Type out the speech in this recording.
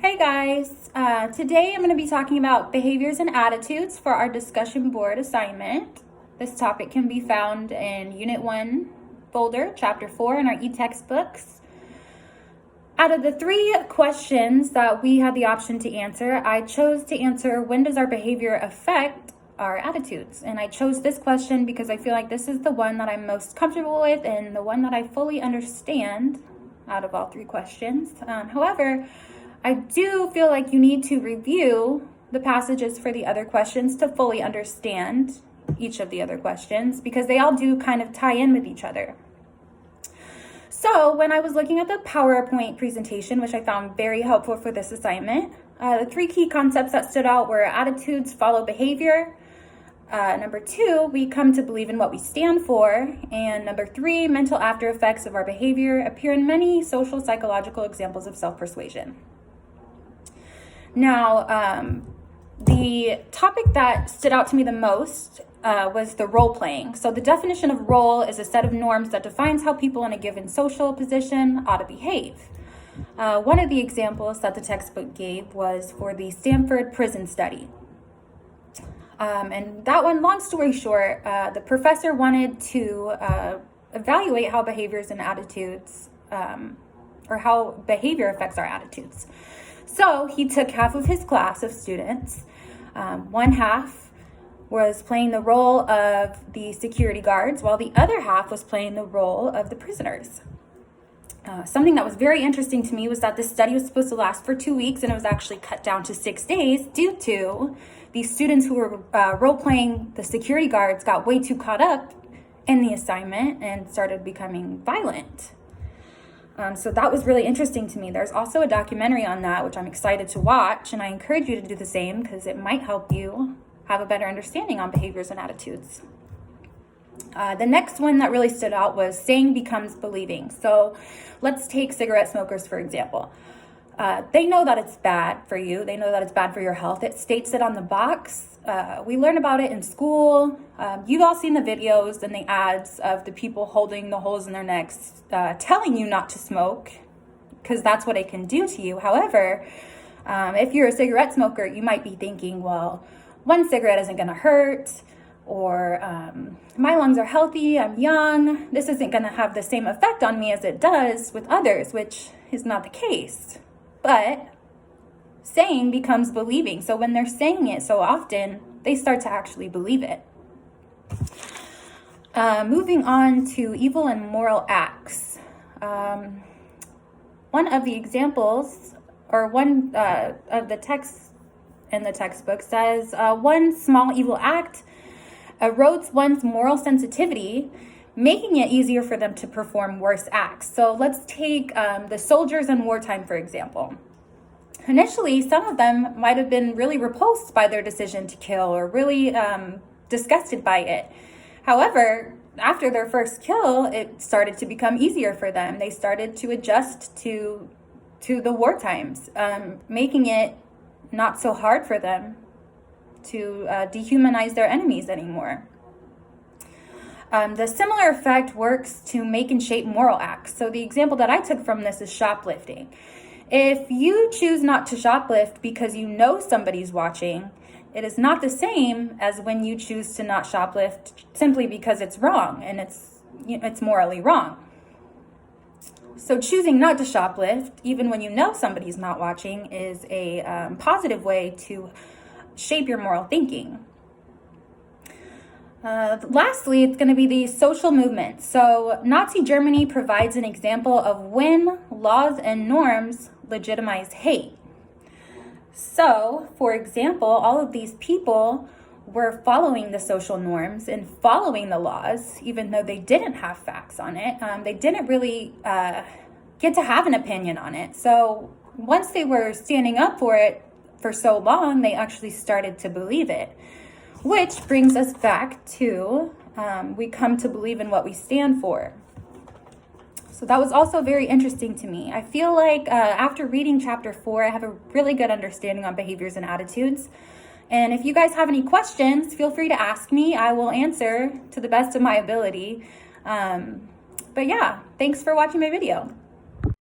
Hey guys, today I'm going to be talking about behaviors and attitudes for our discussion board assignment. This topic can be found in Unit 1 folder, Chapter 4 in our e-textbooks. Out of the 3 questions that we had the option to answer, I chose to answer when does our behavior affect our attitudes? And I chose this question because I feel like this is the one that I'm most comfortable with and the one that I fully understand out of all 3 questions. However, I do feel like you need to review the passages for the other questions to fully understand each of the other questions because they all do kind of tie in with each other. So when I was looking at the PowerPoint presentation, which I found very helpful for this assignment, the 3 key concepts that stood out were attitudes follow behavior. Number 2, we come to believe in what we stand for. And number 3, mental after effects of our behavior appear in many social psychological examples of self-persuasion. Now, the topic that stood out to me the most was the role playing. So the definition of role is a set of norms that defines how people in a given social position ought to behave. One of the examples that the textbook gave was for the Stanford prison study. And that one, long story short, the professor wanted to evaluate how behaviors and attitudes, or how behavior affects our attitudes. So he took half of his class of students. One half was playing the role of the security guards, while the other half was playing the role of the prisoners. Something that was very interesting to me was that this study was supposed to last for 2 weeks, and it was actually cut down to 6 days due to the students who were role-playing the security guards got way too caught up in the assignment and started becoming violent. So that was really interesting to me. There's also a documentary on that, which I'm excited to watch, and I encourage you to do the same because it might help you have a better understanding on behaviors and attitudes. The next one that really stood out was saying becomes believing. So let's take cigarette smokers, for example. They know that it's bad for you. They know that it's bad for your health. It states it on the box. We learn about it in school. You've all seen the videos and the ads of the people holding the holes in their necks, telling you not to smoke because that's what it can do to you. However, if you're a cigarette smoker, you might be thinking, well, one cigarette isn't going to hurt, or my lungs are healthy, I'm young, this isn't going to have the same effect on me as it does with others, which is not the case. But saying becomes believing. So when they're saying it so often, they start to actually believe it. Moving on to evil and moral acts. One of the examples, or one of the texts in the textbook says, one small evil act erodes one's moral sensitivity, making it easier for them to perform worse acts. So let's take the soldiers in wartime, for example. Initially, some of them might have been really repulsed by their decision to kill or really disgusted by it. However, after their first kill, it started to become easier for them. They started to adjust to the war times, making it not so hard for them to dehumanize their enemies anymore. The similar effect works to make and shape moral acts. So the example that I took from this is shoplifting. If you choose not to shoplift because you know somebody's watching, it is not the same as when you choose to not shoplift simply because it's wrong and it's morally wrong. So choosing not to shoplift, even when you know somebody's not watching, is a positive way to shape your moral thinking. Lastly, it's going to be the social movement. So Nazi Germany provides an example of when laws and norms legitimize hate. So, for example, all of these people were following the social norms and following the laws, even though they didn't have facts on it. They didn't really get to have an opinion on it. So once they were standing up for it for so long, they actually started to believe it. Which brings us back to we come to believe in what we stand for. So that was also very interesting to me. I feel like after reading chapter 4, I have a really good understanding on behaviors and attitudes. And if you guys have any questions, feel free to ask me. I will answer to the best of my ability. But yeah, thanks for watching my video.